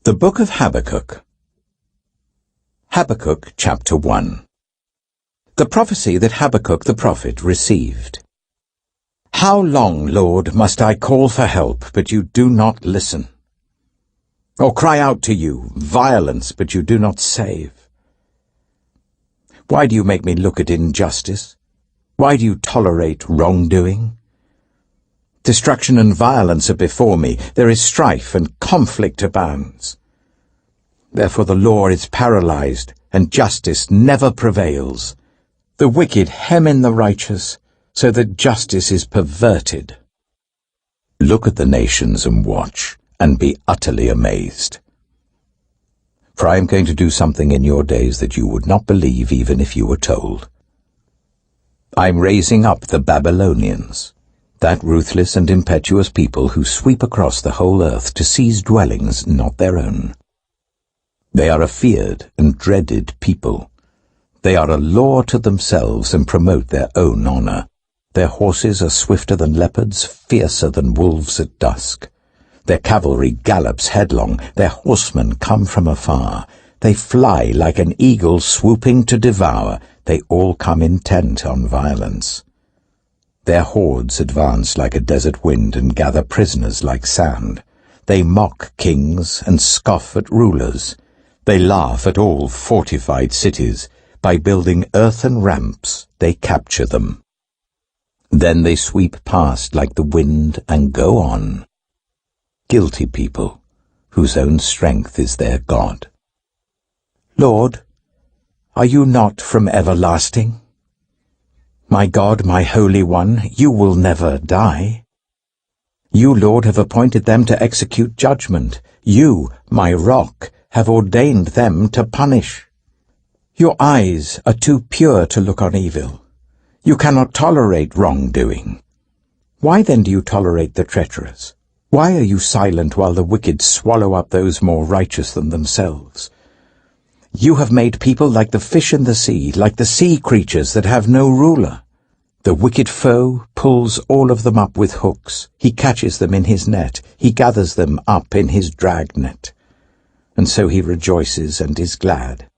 The Book of Habakkuk. Habakkuk chapter 1. The prophecy that Habakkuk the prophet received. How long, Lord, must I call for help, but you do not listen? Or cry out to you, violence, but you do not save? Why do you make me look at injustice? Why do you tolerate wrongdoing? Destruction and violence are before me. There is strife and conflict abounds. Therefore the law is paralyzed, and justice never prevails. The wicked hem in the righteous, so that justice is perverted. Look at the nations and watch, and be utterly amazed. For I am going to do something in your days that you would not believe even if you were told. I am raising up the Babylonians, that ruthless and impetuous people who sweep across the whole earth to seize dwellings not their own. They are a feared and dreaded people. They are a law to themselves and promote their own honor. Their horses are swifter than leopards, fiercer than wolves at dusk. Their cavalry gallops headlong, their horsemen come from afar. They fly like an eagle swooping to devour. They all come intent on violence. Their hordes advance like a desert wind and gather prisoners like sand. They mock kings and scoff at rulers. They laugh at all fortified cities. By building earthen ramps, they capture them. Then they sweep past like the wind and go on. Guilty people, whose own strength is their God. Lord, are you not from everlasting? My God, my Holy One, you will never die. You, Lord, have appointed them to execute judgment. You, my rock, have ordained them to punish. Your eyes are too pure to look on evil. You cannot tolerate wrongdoing. Why then do you tolerate the treacherous? Why are you silent while the wicked swallow up those more righteous than themselves? You have made people like the fish in the sea, like the sea creatures that have no ruler. The wicked foe pulls all of them up with hooks. He catches them in his net. He gathers them up in his dragnet. And so he rejoices and is glad.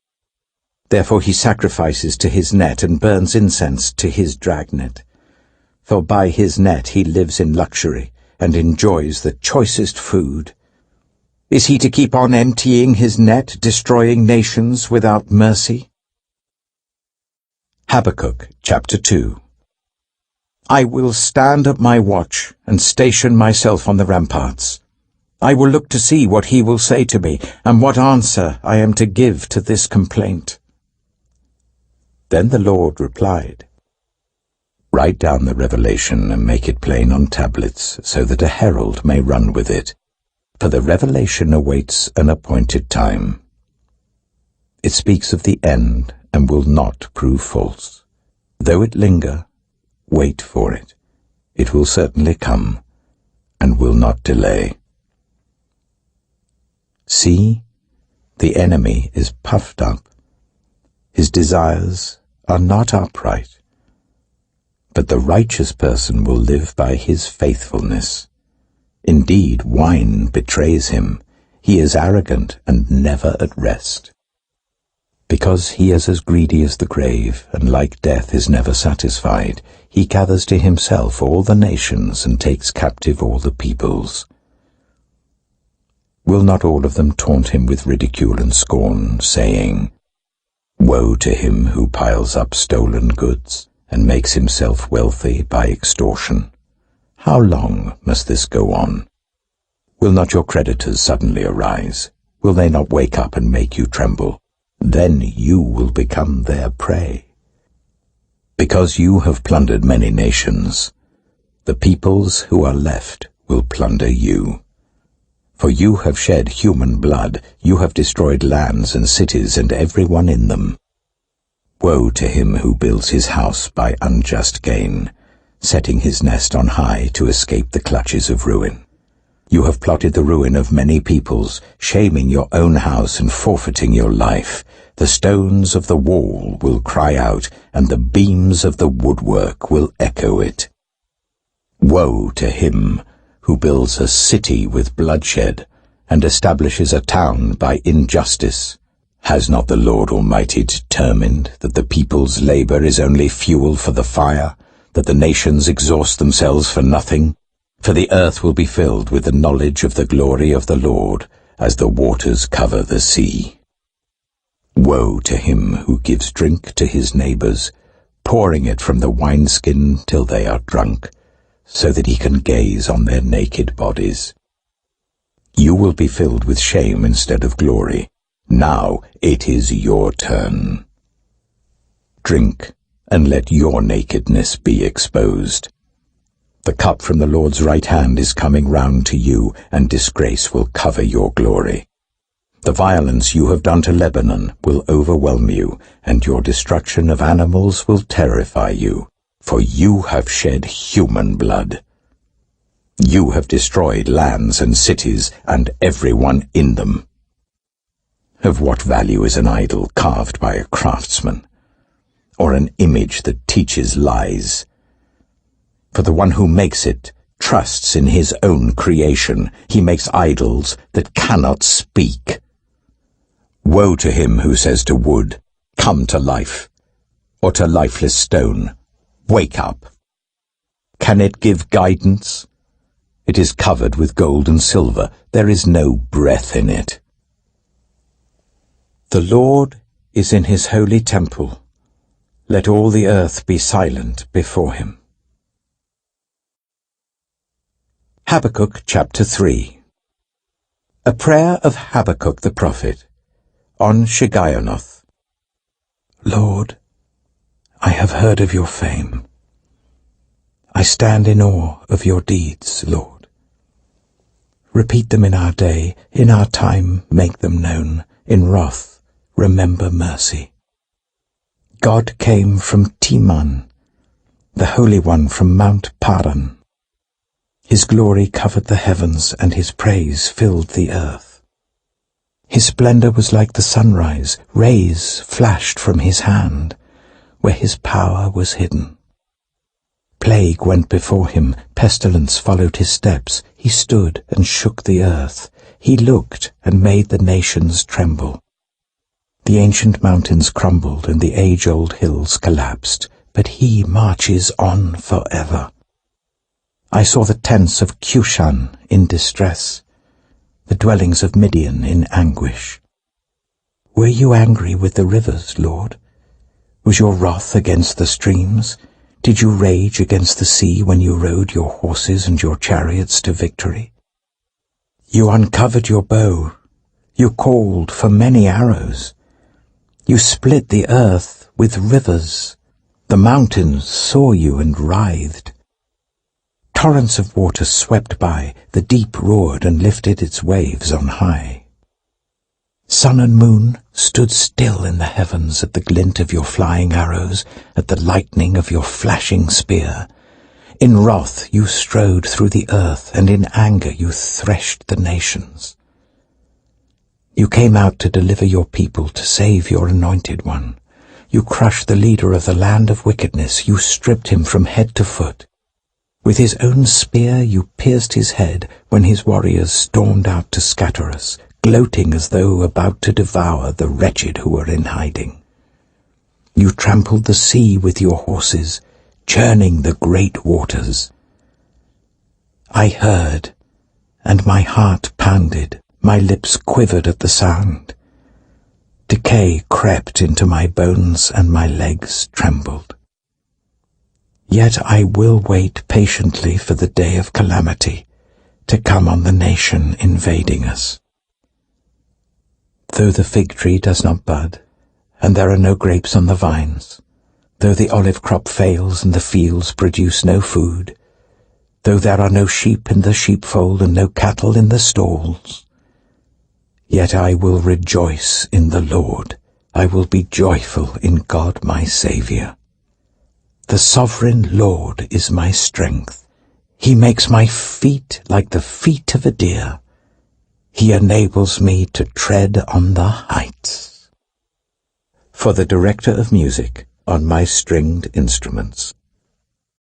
Therefore he sacrifices to his net and burns incense to his dragnet. For by his net he lives in luxury and enjoys the choicest food. Is he to keep on emptying his net, destroying nations without mercy? Habakkuk chapter 2. I will stand at my watch and station myself on the ramparts. I will look to see what he will say to me, and what answer I am to give to this complaint. Then the Lord replied, Write down the revelation and make it plain on tablets, so that a herald may run with it. For the revelation awaits an appointed time. It speaks of the end and will not prove false. Though it linger, wait for it. It will certainly come and will not delay. See, the enemy is puffed up. His desires are not upright. But the righteous person will live by his faithfulness. Indeed, wine betrays him. He is arrogant and never at rest. Because he is as greedy as the grave, and like death is never satisfied, he gathers to himself all the nations and takes captive all the peoples. Will not all of them taunt him with ridicule and scorn, saying, Woe to him who piles up stolen goods and makes himself wealthy by extortion. How long must this go on? Will not your creditors suddenly arise? Will they not wake up and make you tremble? Then you will become their prey. Because you have plundered many nations, the peoples who are left will plunder you. For you have shed human blood, you have destroyed lands and cities and everyone in them. Woe to him who builds his house by unjust gain, setting his nest on high to escape the clutches of ruin. You have plotted the ruin of many peoples, shaming your own house and forfeiting your life. The stones of the wall will cry out, and the beams of the woodwork will echo it. Woe to him who builds a city with bloodshed and establishes a town by injustice. Has not the Lord Almighty determined that the people's labor is only fuel for the fire, that the nations exhaust themselves for nothing? For the earth will be filled with the knowledge of the glory of the Lord, as the waters cover the sea. Woe to him who gives drink to his neighbors, pouring it from the wineskin till they are drunk, so that he can gaze on their naked bodies. You will be filled with shame instead of glory. Now it is your turn. Drink, and let your nakedness be exposed. The cup from the Lord's right hand is coming round to you, and disgrace will cover your glory. The violence you have done to Lebanon will overwhelm you, and your destruction of animals will terrify you, for you have shed human blood. You have destroyed lands and cities, and everyone in them. Of what value is an idol carved by a craftsman, or an image that teaches lies? For the one who makes it trusts in his own creation. He makes idols that cannot speak. Woe to him who says to wood, "Come to life," or to lifeless stone, "Wake up." Can it give guidance? It is covered with gold and silver. There is no breath in it. The Lord is in his holy temple. Let all the earth be silent before him. Habakkuk chapter 3. A prayer of Habakkuk the prophet, on Shigionoth. Lord, I have heard of your fame. I stand in awe of your deeds, Lord. Repeat them in our day, in our time make them known, in wrath remember mercy. God came from Teman, the Holy One from Mount Paran. His glory covered the heavens, and his praise filled the earth. His splendor was like the sunrise, rays flashed from his hand, where his power was hidden. Plague went before him, pestilence followed his steps. He stood and shook the earth. He looked and made the nations tremble. The ancient mountains crumbled and the age-old hills collapsed, but he marches on forever. I saw the tents of Cushan in distress, the dwellings of Midian in anguish. Were you angry with the rivers, Lord? Was your wrath against the streams? Did you rage against the sea when you rode your horses and your chariots to victory? You uncovered your bow. You called for many arrows. You split the earth with rivers. The mountains saw you and writhed. Torrents of water swept by, the deep roared and lifted its waves on high. Sun and moon stood still in the heavens at the glint of your flying arrows, at the lightning of your flashing spear. In wrath you strode through the earth, and in anger you threshed the nations. You came out to deliver your people, to save your anointed one. You crushed the leader of the land of wickedness. You stripped him from head to foot. With his own spear you pierced his head when his warriors stormed out to scatter us, gloating as though about to devour the wretched who were in hiding. You trampled the sea with your horses, churning the great waters. I heard, and my heart pounded, my lips quivered at the sound. Decay crept into my bones and my legs trembled. Yet I will wait patiently for the day of calamity to come on the nation invading us. Though the fig tree does not bud, and there are no grapes on the vines, though the olive crop fails and the fields produce no food, though there are no sheep in the sheepfold and no cattle in the stalls, yet I will rejoice in the Lord. I will be joyful in God my Saviour. The sovereign Lord is my strength. He makes my feet like the feet of a deer. He enables me to tread on the heights. For the director of music on my stringed instruments.